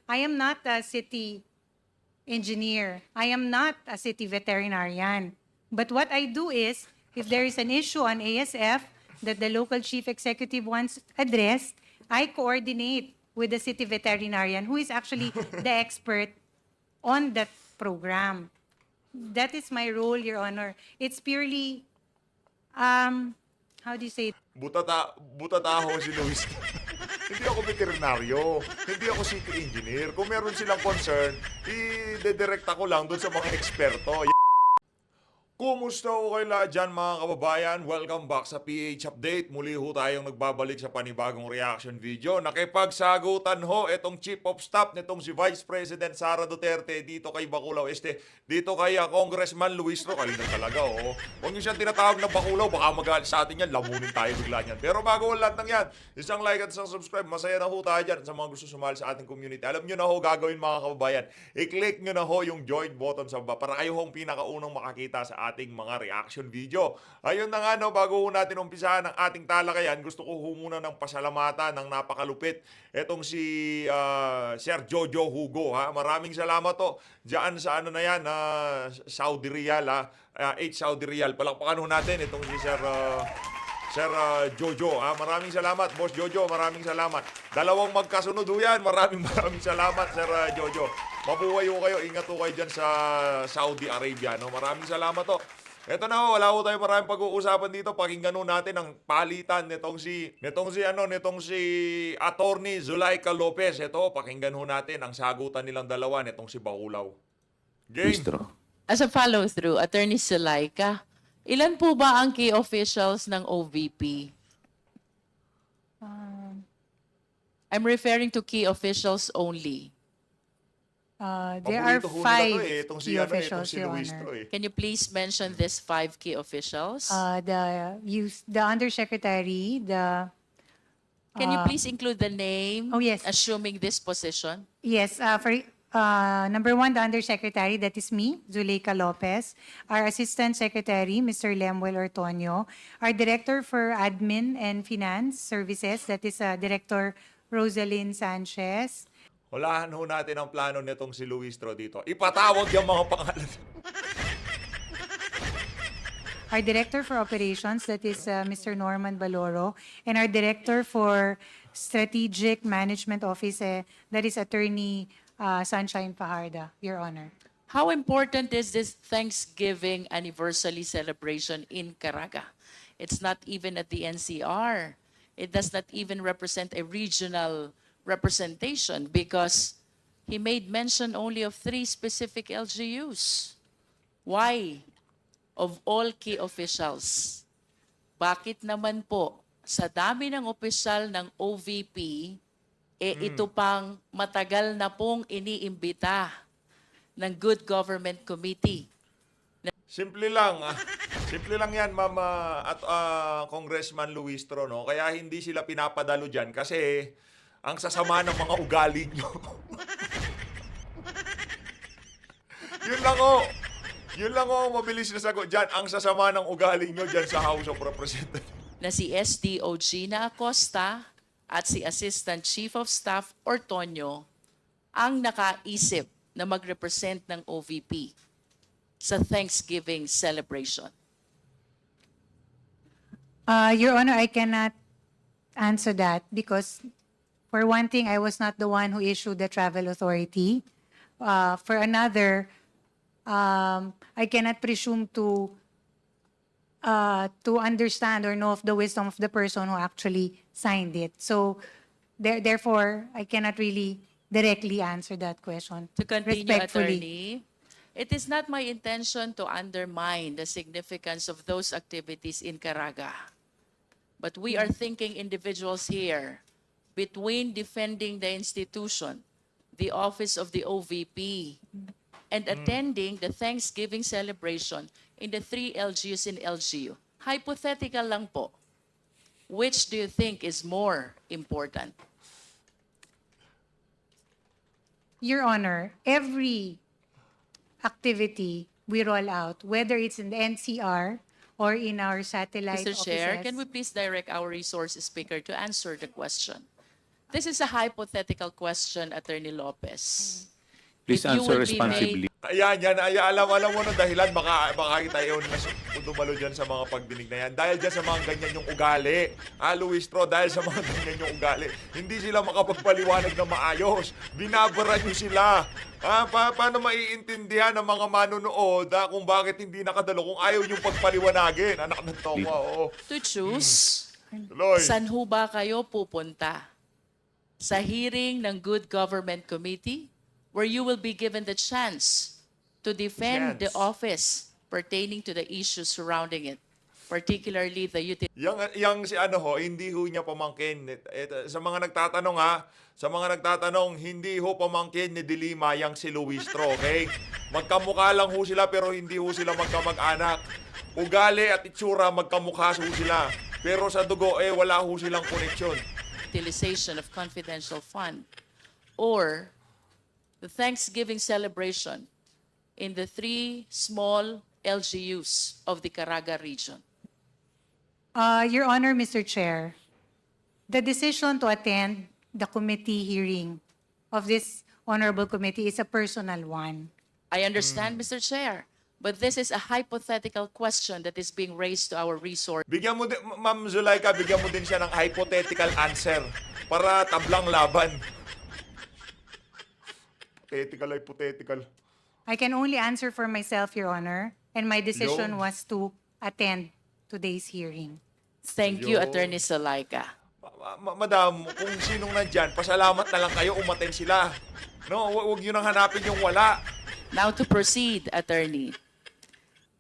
I am not a city engineer. I am not a city veterinarian. But what I do is, if there is an issue on ASF that the local chief executive wants addressed, I coordinate with the city veterinarian who is actually the expert on that program. That is my role, Your Honor. It's purely, how do you say it? Butata ako si Luis. Hindi ako veterinaryo. Hindi ako city engineer. Kung meron silang concern, i-direct ako lang dun sa mga eksperto. Kumusta ho kayo lahat dyan mga kababayan? Welcome back sa PH Update. Muli ho tayong nagbabalik sa panibagong reaction video. Nakipagsagutan ho itong Chief of Staff nitong si Vice President Sara Duterte dito kay Bacolao Este. Dito kay Congressman Luistro. Kayo na talaga oh. Huwag nyo siyang tinatawag na Bacolao. Baka magalit sa atin yan. Lamunin tayo bigla niyan. Pero bago ang lahat ng yan, isang like at isang subscribe. Masaya na ho tayo dyan sa mga gusto sumali sa ating community. Alam nyo na ho gagawin mga kababayan. I-click nyo na ho yung join button sa baba para kayo hong pinakaunang makakita sa ating mga reaction video. Ayun na nga no, bago natin umpisahan ang ating talakayan, gusto ko muna ng pasalamatan ng napakalupit etong si Sir Jojo Hugo ha. Maraming salamat to diyan sa ano na yan, Saudi Riyal ha. 8 Saudi Riyal. Palakpakan ho natin itong si Sir Jojo, maraming salamat, Boss Jojo, maraming salamat. Dalawang magkasunod ho yan, maraming salamat, Sir Jojo. Mabuhay ho kayo, ingat ho kayo dyan sa Saudi Arabia, no? Maraming salamat ho. Ito na ho, wala ho tayo maraming pag-uusapan dito. Pakinggan ho natin ang palitan nitong si Atty Zuleika Lopez. Ito, pakinggan ho natin ang sagutan nilang dalawa nitong si Bacolao. Game. Luistro. As a follow-through, Atty Zuleika, ilan po ba ang key officials ng OVP? I'm referring to key officials only. There are Paborito ho nila 5 to eh, itong si, key itong officials, si Your Luistro Honor. eh. Can you please mention these 5 key officials? The undersecretary, Can you please include the name, oh, yes. assuming this position? yes, number 1, the undersecretary, that is me, Zuleika Lopez. Our assistant secretary, Mr. Lemuel Ortonio. Our director for admin and finance services, that is Director Rosalyn Sanchez. Hulahan ho natin ang plano nitong si Luistro dito. Ipatawag yung mga pangalan. Our director for operations, that is Mr. Norman Baloro. And our director for strategic management office, that is Attorney Sunshine Fajarda, Your Honor. How important is this Thanksgiving anniversary celebration in Caraga? It's not even at the NCR. It does not even represent a regional representation because he made mention only of 3 specific LGUs. Why? Of all key officials. Bakit naman po sa dami ng opisyal ng OVP, ito pang matagal na pong iniimbita ng Good Government Committee? Simple lang. Simple lang yan, Ma'am at Congressman Luistro, no? Kaya hindi sila pinapadalo dyan kasi ang sasama ng mga ugali nyo. Yun lang o. Yun lang o, mabilis na sagot dyan. Ang sasama ng ugali nyo dyan sa House of Representatives. Na si SDO Gina Acosta at si Assistant Chief of Staff Ortonio ang nakaisip na mag-represent ng OVP sa Thanksgiving celebration. Your Honor, I cannot answer that because, for one thing, I was not the one who issued the travel authority. For another, I cannot presume to understand or know of the wisdom of the person who actually signed it. So, therefore, I cannot really directly answer that question. To continue, Respectfully. Attorney, it is not my intention to undermine the significance of those activities in Caraga. But we are thinking individuals here between defending the institution, the office of the OVP, and attending the Thanksgiving celebration in the 3 LGUs in LGU. Hypothetical lang po. Which do you think is more important? Your Honor, every activity we roll out, whether it's in the NCR or in our satellite Mr. Chair, offices. can we please direct our resource speaker to answer the question? This is a hypothetical question, Attorney Lopez. Please If you answer will be responsibly. Ayan, yan. Alam mo ng dahilan, baka tayo dumalo dyan sa mga pagdinig na yan. Dahil dyan sa mga ganyan yung ugali. Luistro, dahil sa mga ganyan yung ugali. Hindi sila makapagpaliwanag na maayos. Binabara nyo sila. Paano maiintindihan ng mga manonood kung bakit hindi nakadalo? Kung ayaw yung pagpaliwanagin. Anak ng toka, oo. to choose, Tuloy. saan ho ba kayo pupunta? Sa hearing ng Good Government Committee, where you will be given the chance to defend the Chance. office pertaining to the issues surrounding it, particularly the Yang si hindi ho niya pamangkin. Sa mga nagtatanong sa mga nagtatanong, hindi ho pamangkin ni Dilima yang si Luistro, okay? Magkamukha lang ho sila pero hindi ho sila magkamag-anak. Ugali at itsura magkamukha ho sila. Pero sa dugo, wala ho silang koneksyon. utilization of confidential fund, or the Thanksgiving celebration in the 3 small LGUs of the Caraga region. Your Honor, Mr. Chair, the decision to attend the committee hearing of this honorable committee is a personal one. I understand, Mr. Chair, but this is a hypothetical question that is being raised to our resource. Bigyan mo din, Ma'am Zuleika, bigyan mo din siya ng hypothetical answer para tablang laban. Hypothetical. I can only answer for myself, Your Honor, and my decision Yun. was to attend today's hearing. Thank you, Ayun. Attorney Zuleika. Madam, kung sinong nandyan, pasalamat na lang kayo, umaten sila. No, huwag nyo nang hanapin yung wala. Now to proceed, Attorney.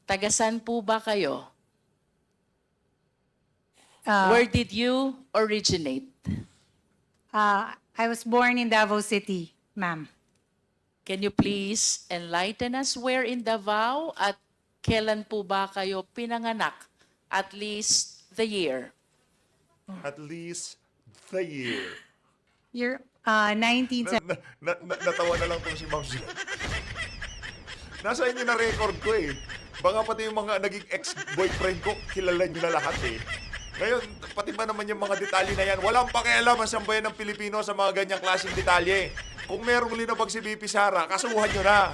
Tagasan po ba kayo? Where did you originate? I was born in Davao City, ma'am. Can you please enlighten us where in Davao at kailan po ba kayo pinanganak? At least the year. At least the year. Your 1970. Natawa na lang tong si Ma'am Zul. Nasa inyo na record ko eh. Baka pati yung mga naging ex-boyfriend ko, kilala nyo na lahat eh. Ngayon, pati ba naman yung mga detalye na yan? Walang pakialam ang sambayan ng Pilipino sa mga ganyang klaseng detalye. Kung merong linabag si BP Sara, kasuhan nyo na.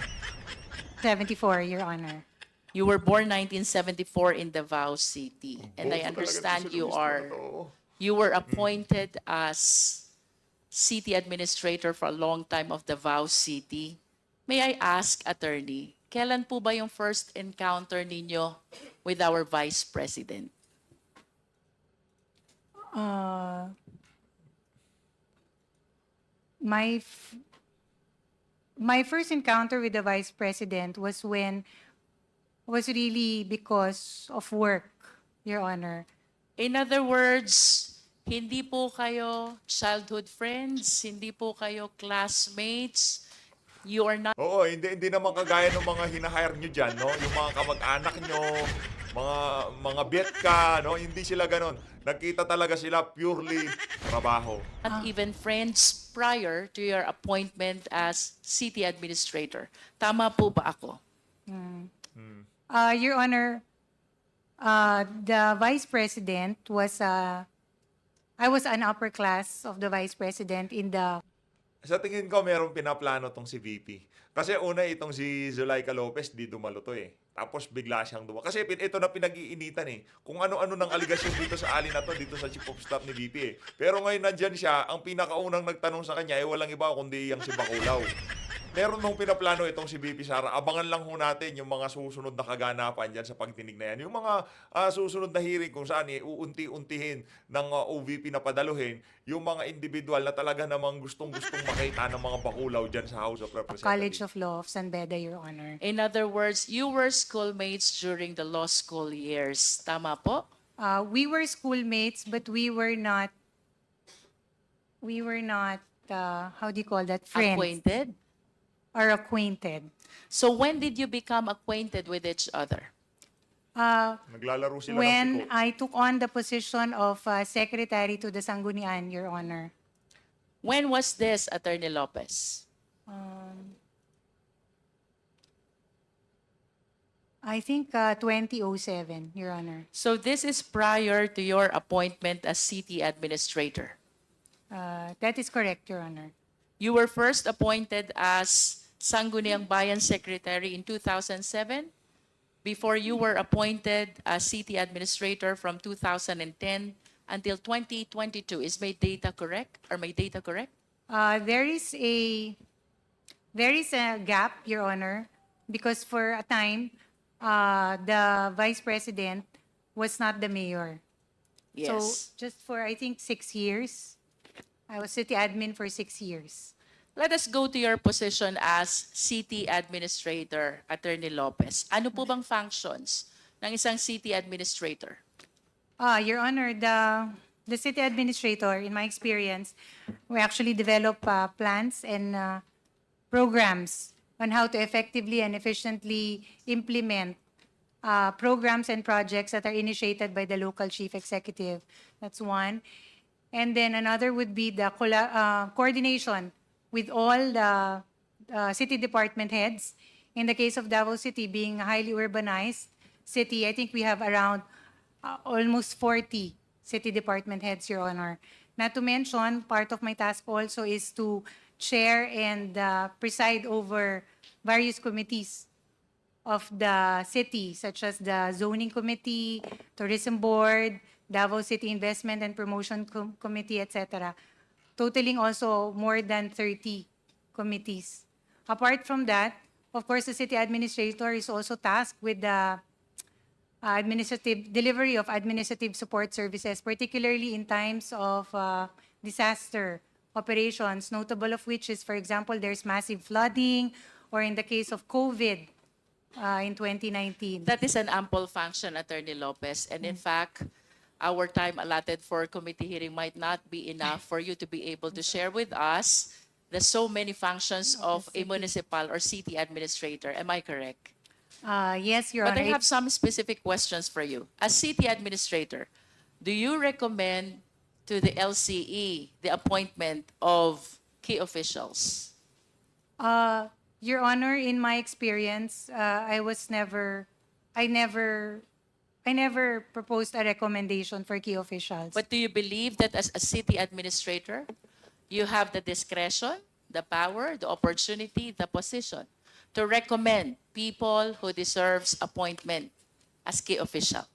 74, Your Honor. You were born 1974 in Davao City. And I Bobo talaga understand to si you Luistro are na to. you were appointed as city administrator for a long time of Davao City. May I ask, Attorney, kailan po ba yung first encounter ninyo with our Vice President? My first encounter with the Vice President was really because of work, Your Honor. In other words, hindi po kayo childhood friends, hindi po kayo classmates, you are not Oo, hindi naman kagaya ng mga hinahire nyo dyan, no? Yung mga kamag-anak nyo, mga bietka, no? Hindi sila ganon. Nagkita talaga sila purely trabaho. even friends prior to your appointment as city administrator. Tama po ba ako? Your Honor, the Vice President was, I was an upper class of the Vice President in the Sa tingin ko, merong pinaplano tong si VP. Kasi una, itong si Zuleika Lopez, di dumalo to eh. Tapos bigla siyang duwa. Kasi ito na pinag-iinitan eh. Kung ano-ano ng aligasyon dito sa ali na to, dito sa Chief of Staff ni VP eh. Pero ngayon nandyan siya, ang pinakaunang nagtanong sa kanya, walang iba kundi yung si Baculaw. Meron nung pinaplano itong si VP Sara. Abangan lang ho natin yung mga susunod na kaganapan dyan sa pagdinig na yan. Yung mga susunod na hearing kung saan uunti-untihin ng OVP na padaluhin yung mga individual na talaga namang gustong-gustong makita ng mga bakulaw dyan sa House of Representatives. College of Law of San Beda, Your Honor. In other words, you were schoolmates during the law school years. Tama po? We were schoolmates, but we were not, how do you call that, friends Acquainted? or acquainted. So when did you become acquainted with each other? Naglalaro sila ng When siko. I took on the position of Secretary to the Sanggunian, Your Honor. When was this, Attorney Lopez? I think 2007, Your Honor. So this is prior to your appointment as city administrator. That is correct, Your Honor. You were first appointed as Sangguniang Bayan Secretary in 2007 before you were appointed as city administrator from 2010 until 2022. Is my data correct? Are my data correct? There is a gap, Your Honor, because for a time, the Vice President was not the mayor. Yes. So just for, I think, 6 years, I was city admin for 6 years. Let us go to your position as city administrator, Attorney Lopez. Ano po bang functions ng isang city administrator? Your Honor, the city administrator, in my experience, we actually develop plans and programs on how to effectively and efficiently implement programs and projects that are initiated by the local chief executive. That's one. And then another would be the coordination with all the city department heads. In the case of Davao City being a highly urbanized city, I think we have around almost 40 city department heads, Your Honor. Not to mention, part of my task also is to chair and preside over various committees of the city, such as the Zoning Committee, Tourism Board, Davao City Investment and Promotion Committee, etc., totaling also more than 30 committees. Apart from that, of course, the city administrator is also tasked with the administrative delivery of administrative support services, particularly in times of disaster operations, notable of which is, for example, there's massive flooding, or in the case of COVID in 2019. That is an ample function, Attorney Lopez. And in fact, our time allotted for committee hearing might not be enough for you to be able to share with us the so many functions of a municipal or city administrator. Am I correct? Yes, Your But Honor. I have some specific questions for you. As city administrator, do you recommend to the LCE the appointment of key officials? Your Honor, in my experience, I never proposed a recommendation for key officials. But do you believe that as a city administrator, you have the discretion, the power, the opportunity, the position to recommend people who deserves appointment as key official?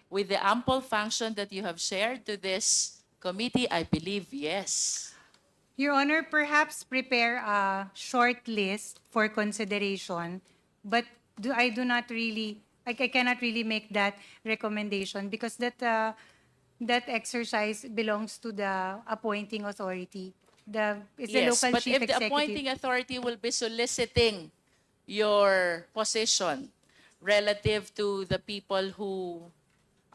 With the ample function that you have shared to this committee, I believe yes. Your Honor, perhaps prepare a short list for consideration, but I cannot really make that recommendation because that exercise belongs to the appointing authority. It's the Yes, local but chief if the executive. appointing authority will be soliciting your position relative to the people who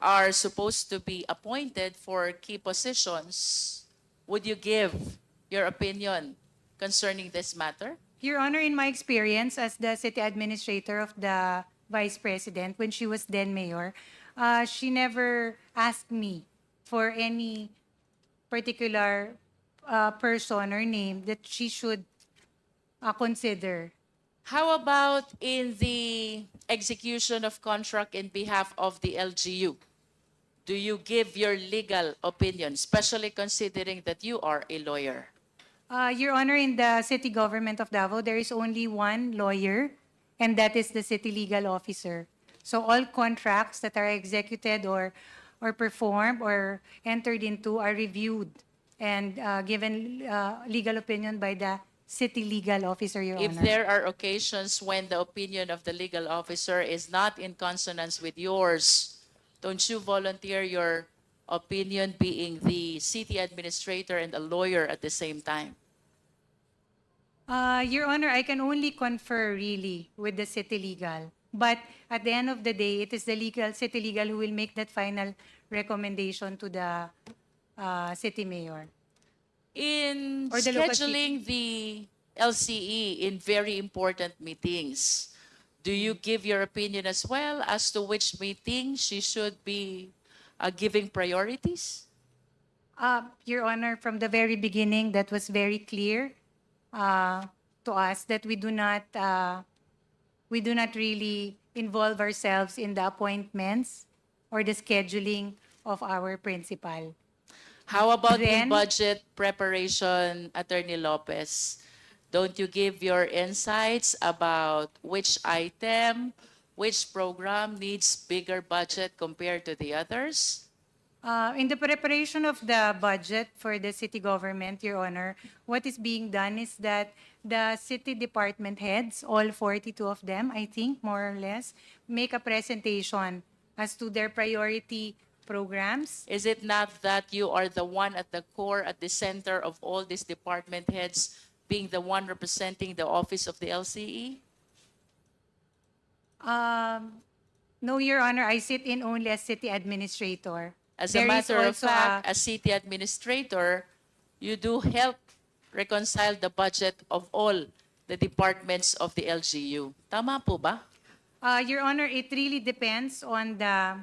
are supposed to be appointed for key positions, would you give your opinion concerning this matter? Your Honor, in my experience as the city administrator of the Vice President, when she was then mayor, she never asked me for any particular person or name that she should consider. How about in the execution of contract in behalf of the LGU? Do you give your legal opinion, especially considering that you are a lawyer? Your Honor, in the city government of Davao, there is only one lawyer, and that is the city legal officer. So all contracts that are executed or performed or entered into are reviewed and given legal opinion by the city legal officer, Your If Honor. there are occasions when the opinion of the legal officer is not in consonance with yours, don't you volunteer your opinion being the city administrator and a lawyer at the same time? Your Honor, I can only confer really with the city legal. But at the end of the day, it is the city legal who will make that final recommendation to the city mayor. In Or the local scheduling the LCE in very important meetings, do you give your opinion as well as to which meeting she should be giving priorities? Your Honor, from the very beginning, that was very clear to us that we do not really involve ourselves in the appointments or the scheduling of our principal. How about in Then- budget preparation, Attorney Lopez? Don't you give your insights about which item, which program needs bigger budget compared to the others? In the preparation of the budget for the city government, Your Honor, what is being done is that the city department heads, all 42 of them, I think, more or less, make a presentation as to their priority programs. Is it not that you are the one at the core, at the center of all these department heads, being the one representing the office of the LCE? No, Your Honor, I sit in only as city administrator. As There a is matter of also fact, as city administrator, you do help reconcile the budget of all the departments of the LGU. Tama po ba? Your Honor, it really depends on the,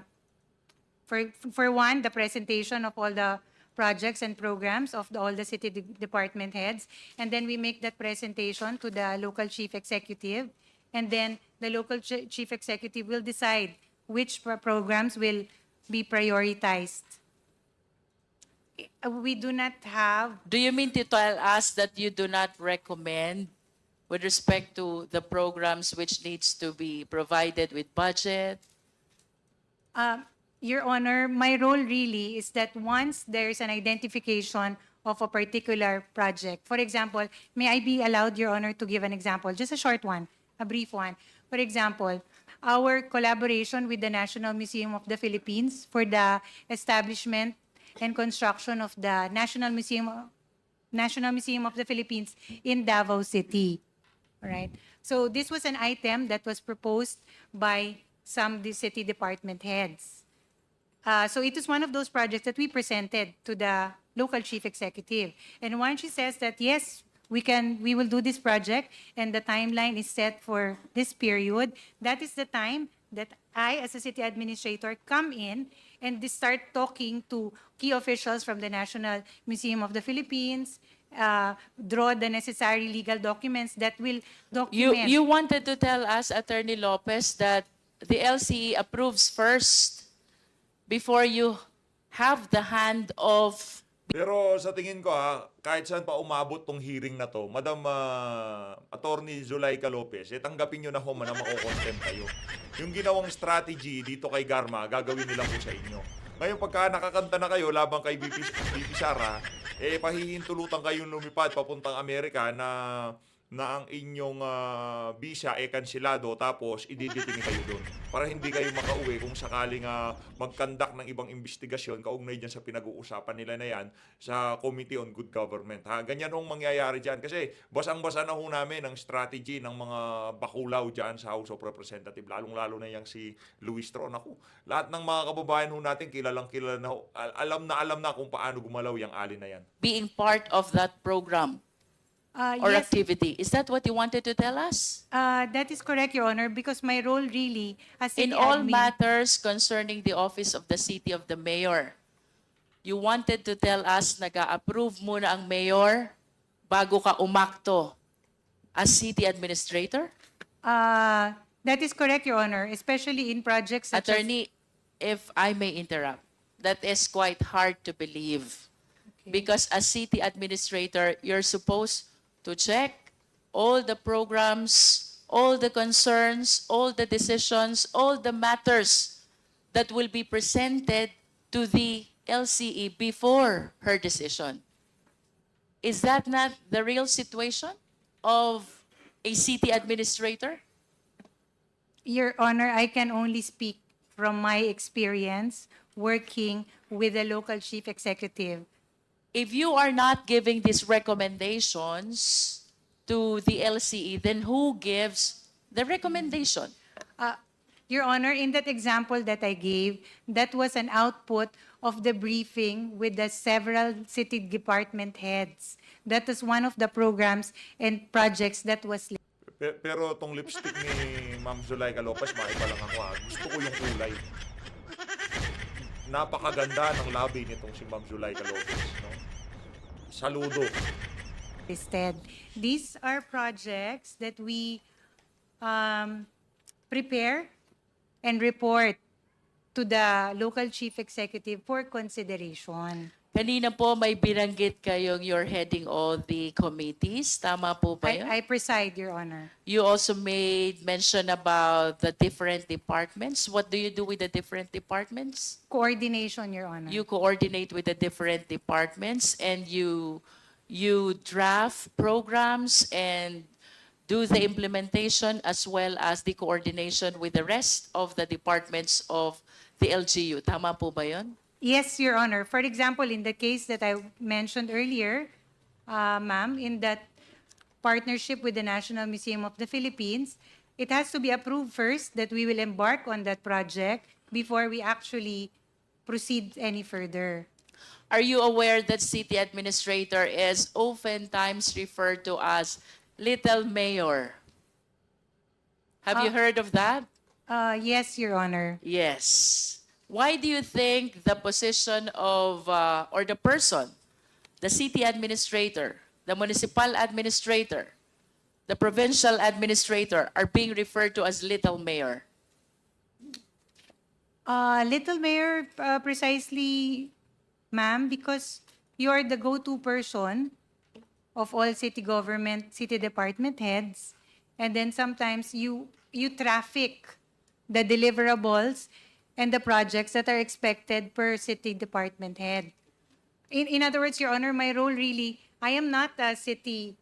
for one, the presentation of all the projects and programs of all the city department heads. And then we make that presentation to the local chief executive. And then the local chief executive will decide which programs will be prioritized. We do not have, Do you mean to tell us that you do not recommend with respect to the programs which needs to be provided with budget? Your Honor, my role really is that once there is an identification of a particular project, for example, may I be allowed, Your Honor, to give an example, just a short one, a brief one. For example, our collaboration with the National Museum of the Philippines for the establishment and construction of the National Museum of the Philippines in Davao City. All right. So this was an item that was proposed by some the city department heads. So it is one of those projects that we presented to the local chief executive. And once she says that, yes, we will do this project and the timeline is set for this period, that is the time that I, as a city administrator, come in and start talking to key officials from the National Museum of the Philippines, draw the necessary legal documents that will document. You wanted to tell us, Attorney Lopez, that the LCE approves first before you have the hand of... Pero sa tingin ko kahit saan pa umabot tong hearing na to, Madam Attorney Zuleika Lopez, tanggapin nyo na ho na mako-contempt kayo. Yung ginawang strategy dito kay Garma, gagawin nila po sa inyo. Ngayon pagka nakakanta na kayo labang kay BP Sara, pahihintulutan kayong lumipad papuntang Amerika na ang inyong visa kansilado tapos ididiting kayo doon para hindi kayo makauwi kung sakaling mag-conduct ng ibang investigasyon kaugnay dyan sa pinag-uusapan nila na yan sa Committee on Good Government. Ganyan hong mangyayari dyan kasi basang-basa na ho namin ang strategy ng mga bakulaw dyan sa House of Representatives, lalong-lalo na yang si Luistro. Naku, lahat ng mga kababayan ho natin kilalang-kilala na ho, alam na kung paano gumalaw yung alin na yan. being part of that program or Yes, activity. Is that what you wanted to tell us? that is correct, Your Honor, because my role really as city In all admin, matters concerning the office of the city of the mayor, you wanted to tell us nag-a-approve muna ang mayor bago ka umakto as city administrator? that is correct, Your Honor, especially in projects such Attorney, if I may interrupt, that is quite hard to believe. Because as city administrator, you're supposed to check all the programs, all the concerns, all the decisions, all the matters that will be presented to the LCE before her decision. Is that not the real situation of a city administrator? Your Honor, I can only speak from my experience working with the local chief executive. If you are not giving these recommendations to the LCE, then who gives the recommendation? Your Honor, in that example that I gave, that was an output of the briefing with the several city department heads. That is one of the programs and projects that was. Pero tong lipstick ni Ma'am Zuleika Lopez, maiba lang ako Gusto ko yung kulay. Napakaganda ng labi nitong si Ma'am Zuleika Lopez. No? Saludo. Listed. These are projects that we prepare and report to the local chief executive for consideration. Kanina po may binanggit kayong you're heading all the committees. Tama po ba yun? I preside, Your Honor. You also made mention about the different departments. What do you do with the different departments? Coordination, Your Honor. You coordinate with the different departments and you draft programs and do the implementation as well as the coordination with the rest of the departments of the LGU. Tama po ba yun? Yes, Your Honor. For example, in the case that I mentioned earlier, ma'am, in that partnership with the National Museum of the Philippines, it has to be approved first that we will embark on that project before we actually proceed any further. Are you aware that city administrator is oftentimes referred to as Little Mayor? Have you heard of that? Yes, Your Honor. Yes. Why do you think the position of, or the person, the city administrator, the municipal administrator, the provincial administrator are being referred to as Little Mayor? Little Mayor, precisely, ma'am, because you are the go-to person of all city government, city department heads, and then sometimes you traffic the deliverables and the projects that are expected per city department head. In other words, Your Honor, my role really, I am not a city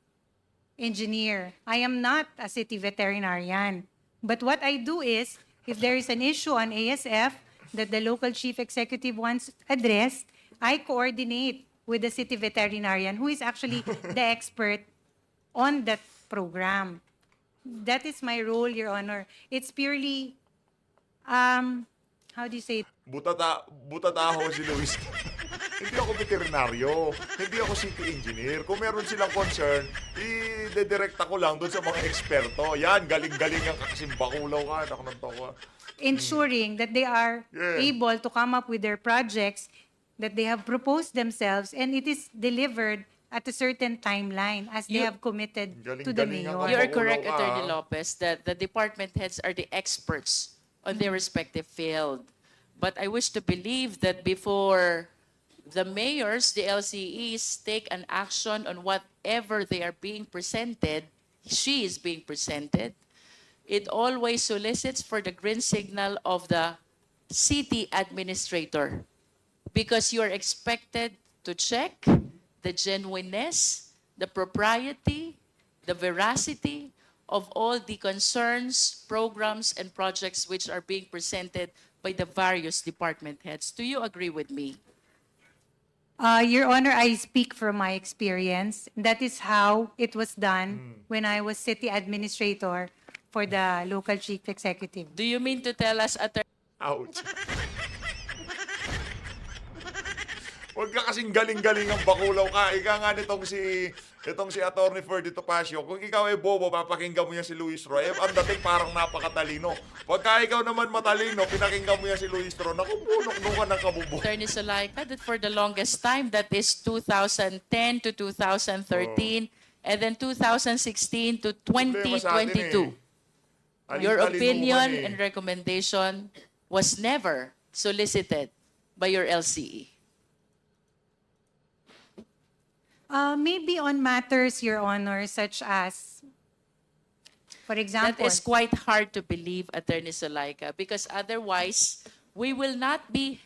engineer. I am not a city veterinarian. But what I do is, if there is an issue on ASF that the local chief executive wants addressed, I coordinate with the city veterinarian who is actually the expert on that program. That is my role, Your Honor. It's purely, how do you say it? Butata ako si Luistro. Hindi ako veterinaryo. Hindi ako city engineer. Kung meron silang concern, i-direkta ko lang doon sa mga eksperto. Yan, galing-galing ang kakasimbakulaw ka. Anak ng toka. Ensuring that they are Yeah. able to come up with their projects that they have proposed themselves and it is delivered at a certain timeline as they You- have committed to the Galing-galing ang mayor. You are Makulo correct, ka, Attorney ah. Lopez, that the department heads are the experts on their respective field. But I wish to believe that before the mayors, the LCEs, take an action on whatever they are being presented, she is being presented, it always solicits for the green signal of the city administrator because you are expected to check the genuineness, the propriety, the veracity of all the concerns, programs, and projects which are being presented by the various department heads. Do you agree with me? Your Honor, I speak from my experience. That is how it was done when I was city administrator for the local chief executive. Do you mean to tell us, Attorney Ouch. Huwag ka kasing galing-galing ang bakulaw ka. Ika nga itong si Atty. Ferdy Topacio. Kung ikaw ay bobo, papakinggan mo yan si Luistro. Ang dating parang napakatalino. Pagka ikaw naman matalino, pinakinggan mo yan si Luistro. Naku, punok ka ng kabubo. Attorney Zuleika, that for the longest time, that is 2010 to 2013, and then 2016 to Problema sa atin 2022. Your Alin-talinuhan opinion eh. and recommendation was never solicited by your LCE. Maybe on matters, Your Honor, such as, for That example, is quite hard to believe, Attorney Zuleika, because otherwise, we will not be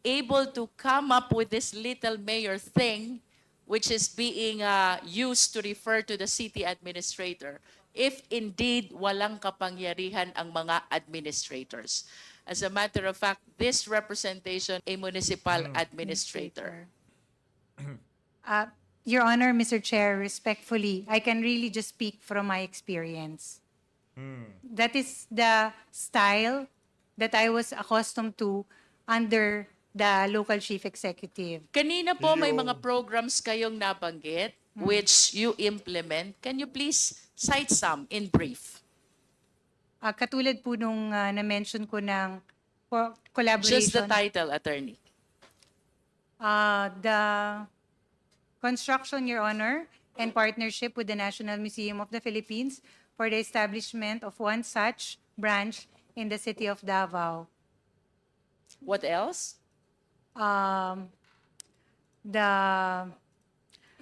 able to come up with this little mayor thing, which is being used to refer to the city administrator, if indeed walang kapangyarihan ang mga administrators. As a matter of fact, this representation, a municipal administrator. Your Honor, Mr. Chair, respectfully, I can really just speak from my experience. That is the style that I was accustomed to under the local chief executive. Kanina po may Yung- mga programs kayong nabanggit which you implement. Can you please cite some in brief? Katulad po nung na-mention ko ng collaboration. Just the title, Attorney. The construction, Your Honor, and partnership with the National Museum of the Philippines for the establishment of one such branch in the city of Davao. What else? Um, the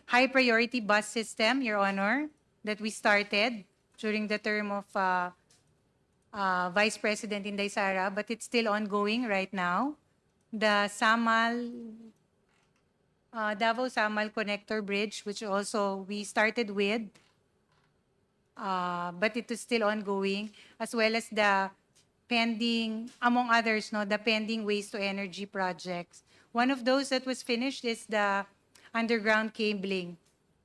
high priority bus system, Your Honor, that we started during the term of Vice President Inday Sara, but it's still ongoing right now. The Davao-Samal Connector Bridge, which also we started with, but it is still ongoing, as well as the pending, among others, no, the pending waste-to-energy projects. One of those that was finished is the underground cabling.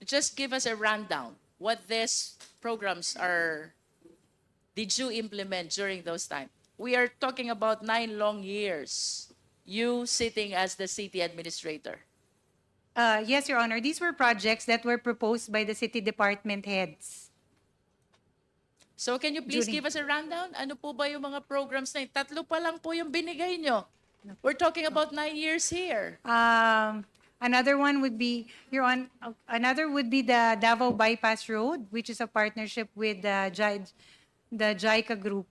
Just give us a rundown. What these programs did you implement during those times? We are talking about 9 long years. You sitting as the city administrator. Yes, Your Honor, these were projects that were proposed by the city department heads. So can you please Julie. give us a rundown? Ano po ba yung mga programs na yun? 3 pa lang po yung binigay nyo. We're talking about 9 years here. Another one would be another would be the Davao Bypass Road, which is a partnership with the JICA group.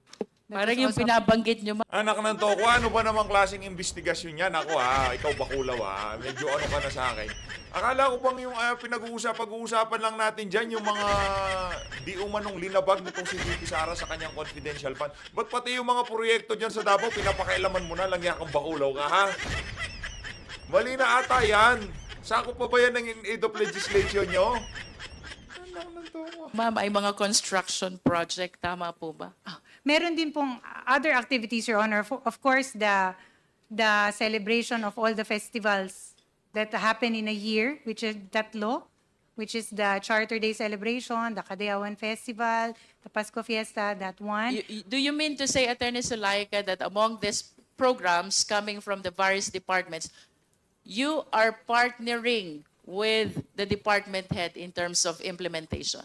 That Parang was yung also- pinabanggit nyo. Anak ng toko, ano ba namang klaseng investigasyon yan? Ako ikaw bakulaw medyo ano ka na sa akin. Akala ko bang yung pag-uusapan lang natin dyan, yung mga di umanong linabag nitong si VP Sara sa kanyang confidential fund. Ba't pati yung mga proyekto dyan sa Davao, pinapakailaman mo na lang yakang bakulaw ka, ha? Mali na ata yan. Sako pa ba yan ng aid of legislation nyo? Anak ng toko. Ma'am, ay mga construction project. Tama po ba? Meron din pong other activities, Your Honor. Of course, the celebration of all the festivals that happen in a year, which is tatlo, which is the Charter Day celebration, the Kadayawan Festival, the Pasko Fiesta, that one. Do you mean to say, Atty Zuleika, that among these programs coming from the various departments, you are partnering with the department head in terms of implementation?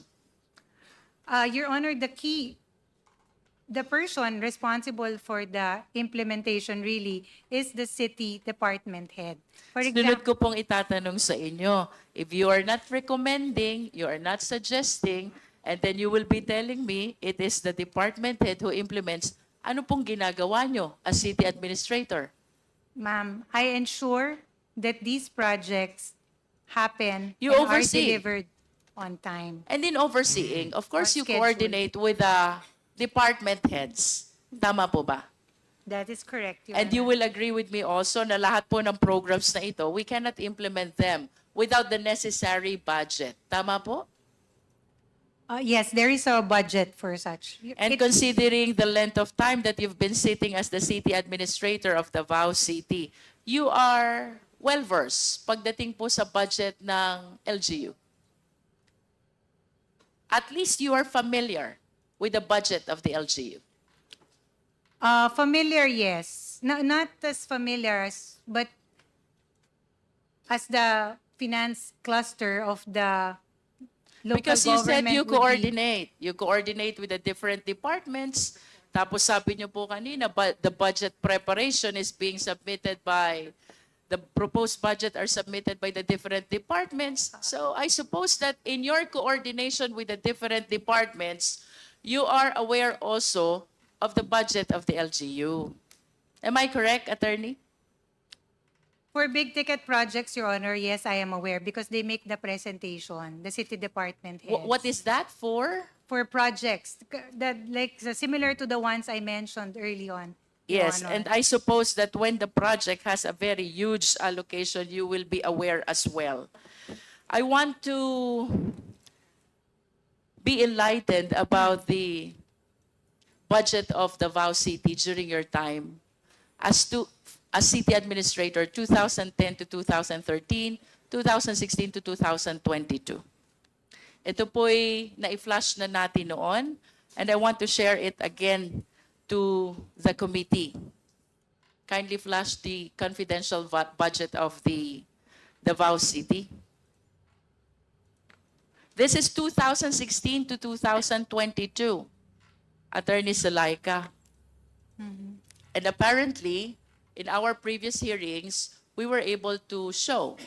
Your Honor, the person responsible for the implementation really is the city department head. For Sunod example, ko pong itatanong sa inyo, if you are not recommending, you are not suggesting, and then you will be telling me it is the department head who implements, ano pong ginagawa nyo as city administrator? ma'am, I ensure that these projects happen You and oversee. are delivered on time. And in overseeing, of course, Or you schedule. coordinate with the department heads. Tama po ba? That is correct, Your And you Honor. will agree with me also na lahat po ng programs na ito, we cannot implement them without the necessary budget. Tama po? Yes, there is a budget for such. And considering the length of time that you've been sitting as the city administrator of Davao City, you are well-versed pagdating po sa budget ng LGU. At least you are familiar with the budget of the LGU. Familiar, yes. Not as familiar as, but as the finance cluster of the local Because you said government you would be- coordinate. You coordinate with the different departments. Tapos sabi niyo po kanina, the budget preparation is being submitted by, the proposed budget are submitted by the different departments. So I suppose that in your coordination with the different departments, you are aware also of the budget of the LGU. Am I correct, Attorney? For big ticket projects, Your Honor, yes, I am aware because they make the presentation, the city department heads. What is that for? For projects that similar to the ones I mentioned early on. Your Yes, Honor. and I suppose that when the project has a very huge allocation, you will be aware as well. I want to be enlightened about the budget of Davao City during your time as city administrator 2010 to 2013, 2016 to 2022. Ito po'y na-flash na natin noon, and I want to share it again to the committee. Kindly flash the confidential budget of the Davao City. This is 2016 to 2022, Attorney Zuleika. And apparently, in our previous hearings, we were able to show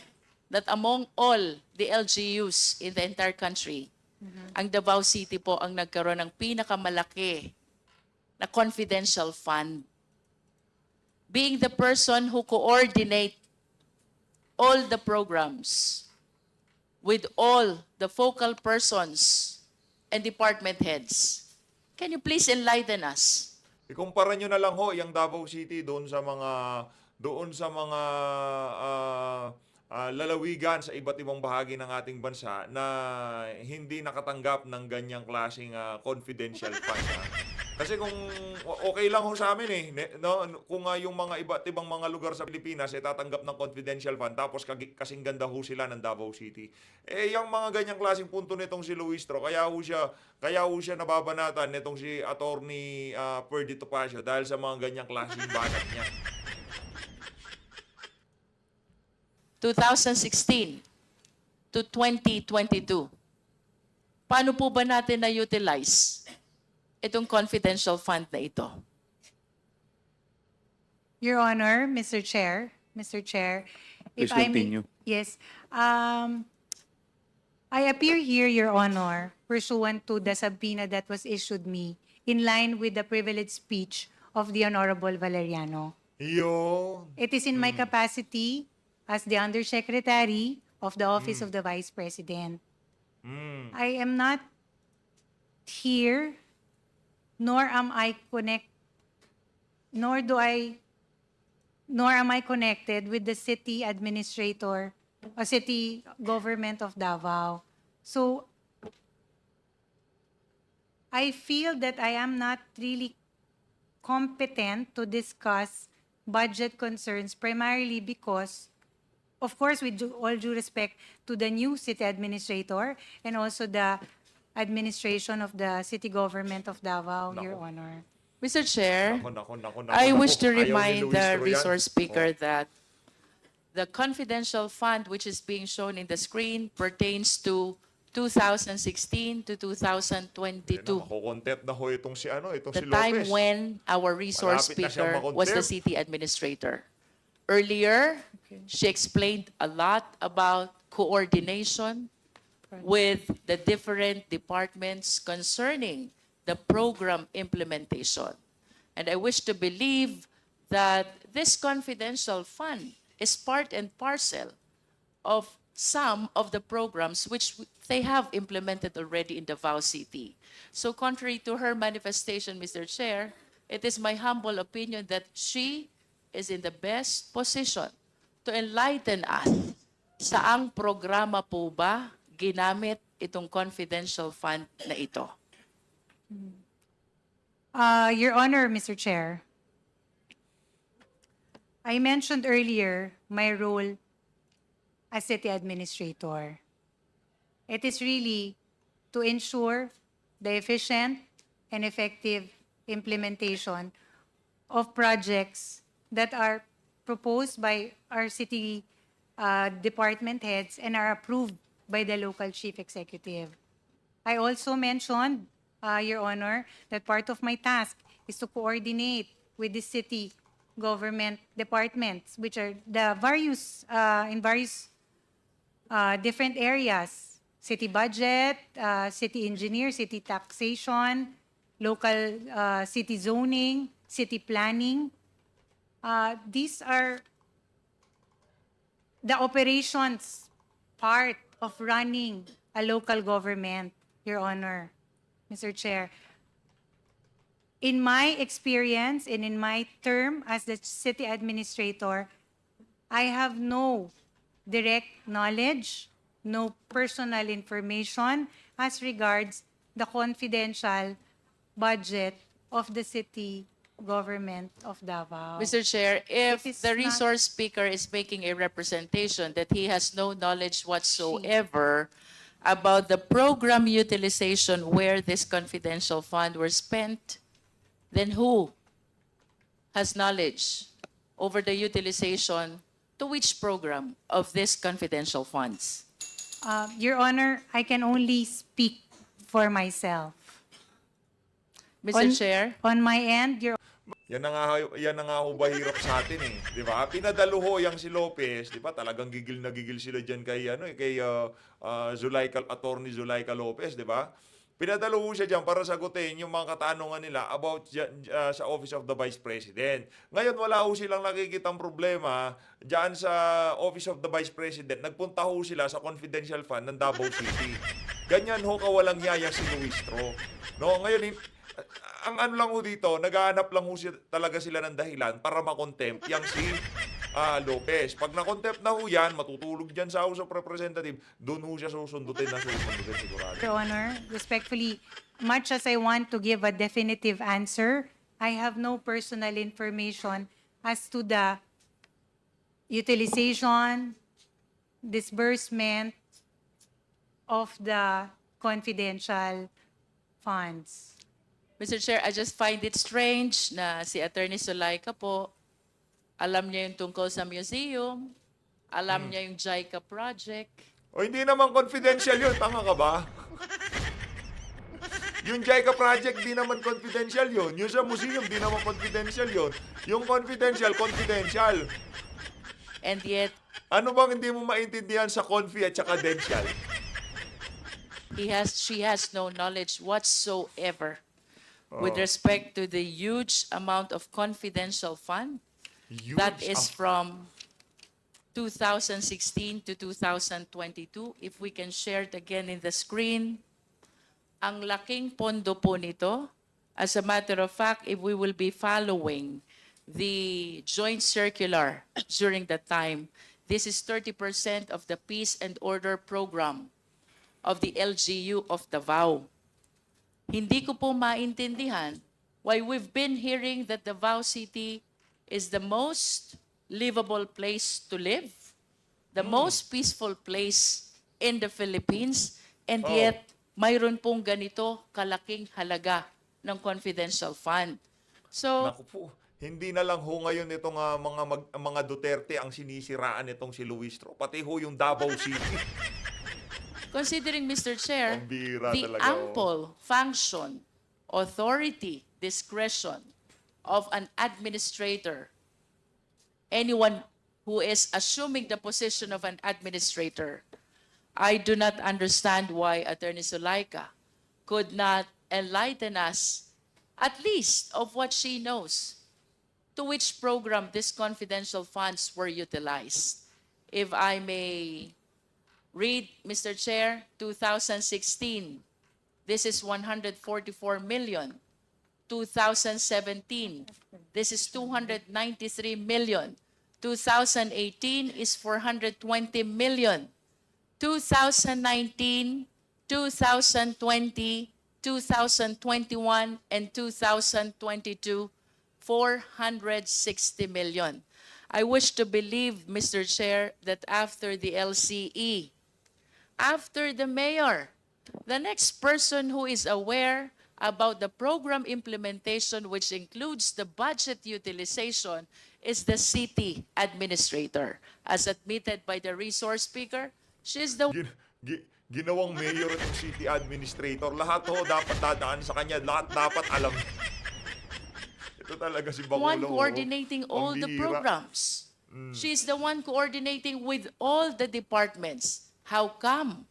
that among all the LGUs in the entire country, ang Davao City po ang nagkaroon ng pinakamalaki na confidential fund. being the person who coordinate all the programs with all the focal persons and department heads. Can you please enlighten us? Ikumpara nyo na lang ho yung Davao City doon sa mga lalawigan sa iba't ibang bahagi ng ating bansa na hindi nakatanggap ng ganyang klaseng confidential fund. Kasi kung okay lang ho sa amin no, kung yung mga iba't ibang mga lugar sa Pilipinas ay tatanggap ng confidential fund tapos kasing ganda ho sila ng Davao City. Yung mga ganyang klaseng punto nitong si Luistro, kaya ho siya nababanatan nitong si Attorney Perdi Topacio dahil sa mga ganyang klaseng banat niya. 2016 to 2022. Paano po ba natin na-utilize itong confidential fund na ito? Your Honor, Mr. Chair, Please continue. Yes. I appear here, Your Honor, pursuant to the subpoena that was issued me in line with the privileged speech of the Honorable Valeriano. Yo. It is in my capacity as the Undersecretary of the Office of the Vice President. I am not here, nor am I connected with the city administrator or city government of Davao. So I feel that I am not really competent to discuss budget concerns primarily because, of course, with all due respect to the new city administrator and also the administration of the city government of Davao, Nako. Your Honor. Mr. Chair, Nako. I wish to Ayaw ni remind the Luistro yan. resource speaker that the confidential fund which is being shown in the screen pertains to 2016 to 2022. Makukontent na ho itong si The si time Lopez. when our resource Malapit na siyang speaker was the makontempt. city administrator. Earlier, she explained a lot about coordination with the different departments concerning the program implementation. And I wish to believe that this confidential fund is part and parcel of some of the programs which they have implemented already in Davao City. So contrary to her manifestation, Mr. Chair, it is my humble opinion that she is in the best position to enlighten us. Saang programa po ba ginamit itong confidential fund na ito? Your Honor, Mr. Chair, I mentioned earlier my role as city administrator. It is really to ensure the efficient and effective implementation of projects that are proposed by our city department heads and are approved by the local chief executive. I also mentioned, Your Honor, that part of my task is to coordinate with the city government departments, which are the various in various different areas: city budget, city engineer, city taxation, local city zoning, city planning. These are the operations part of running a local government, Your Honor, Mr. Chair. In my experience and in my term as the city administrator, I have no direct knowledge, no personal information as regards the confidential budget of the city government of Davao. Mr. Chair, if It is the not- resource speaker is making a representation that he has no knowledge whatsoever about the program utilization where this confidential fund were spent, then who has knowledge over the utilization to which program of these confidential funds? Your Honor, I can only speak for myself. Mr. Chair? On my end, Your Yan na nga ho ba hirap sa atin di ba? Pinadalo ho yang si Lopez, di ba? Talagang gigil na gigil sila diyan kay Attorney Zuleika Lopez, di ba? Pinadalo ho siya dyan para sagutin yung mga katanungan nila about sa Office of the Vice President. Ngayon, wala ho silang nakikitang problema dyan sa Office of the Vice President. Nagpunta ho sila sa confidential fund ng Davao City. Ganyan ho kawalang yaya si Luistro. No, ngayon, ang ano lang ho dito, naghahanap lang ho talaga sila ng dahilan para makontempt yang si Lopez. Pag na-contempt na ho yan, matutulog dyan sa House of Representatives, doon ho siya susundutin na susundutin sigurado. Your Honor, respectfully, much as I want to give a definitive answer, I have no personal information as to the utilization, disbursement of the confidential funds. Mr. Chair, I just find it strange na si Atty. Zuleika po, alam niya yung tungkol sa museum, alam niya yung JICA project. O hindi naman confidential yun, tanga ka ba? Yung JICA project, di naman confidential yun. Yung sa museum, di naman confidential yun. Yung confidential, confidential. And yet, Ano bang hindi mo maintindihan sa confi at saka dential? she has no knowledge whatsoever with respect to the huge amount of confidential fund that is from 2016 to 2022. If we can share it again in the screen, ang laking pondo po nito. As a matter of fact, if we will be following the joint circular during that time, this is 30% of the Peace and Order Program of the LGU of Davao. Hindi ko po maintindihan why we've been hearing that Davao City is the most livable place to live, the most peaceful place in the Philippines, and yet mayroon pong ganito kalaking halaga ng confidential fund. So, Naku po, hindi na lang ho ngayon itong mga Duterte ang sinisiraan itong si Luistro. Pati ho yung Davao City. considering, Mr. Chair, Ang bira the talaga, ample function, authority, discretion of an administrator, anyone who is assuming the position of an administrator, I do not understand why Atty. Zuleika could not enlighten us, at least of what she knows, to which program these confidential funds were utilized. If I may read, Mr. Chair, 2016, this is 144 million. 2017, this is 293 million. 2018 is 420 million. 2019, 2020, 2021, and 2022, 460 million. I wish to believe, Mr. Chair, that after the LCE, after the mayor, the next person who is aware about the program implementation, which includes the budget utilization, is the city administrator. As admitted by the resource speaker, she's the Ginawang mayor at city administrator. Lahat ho dapat dadaan sa kanya. Lahat dapat alam. Ito talaga si Bakulo. one coordinating all Ang the bihira. programs. She's the one coordinating with all the departments. How come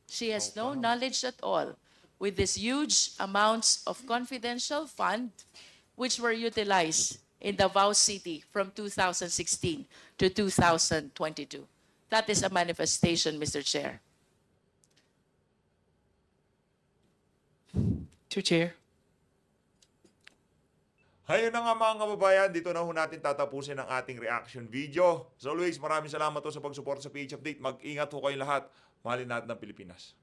she has no knowledge at all with these huge amounts of confidential fund which were utilized in Davao City from 2016 to 2022? That is a manifestation, Mr. Chair. Mr. Chair. Hayun na nga mga kababayan, dito na ho natin tatapusin ang ating reaction video. As always, maraming salamat ho sa pagsuporta sa PH Update. Mag-ingat ho kayong lahat. Mahalin natin ang Pilipinas.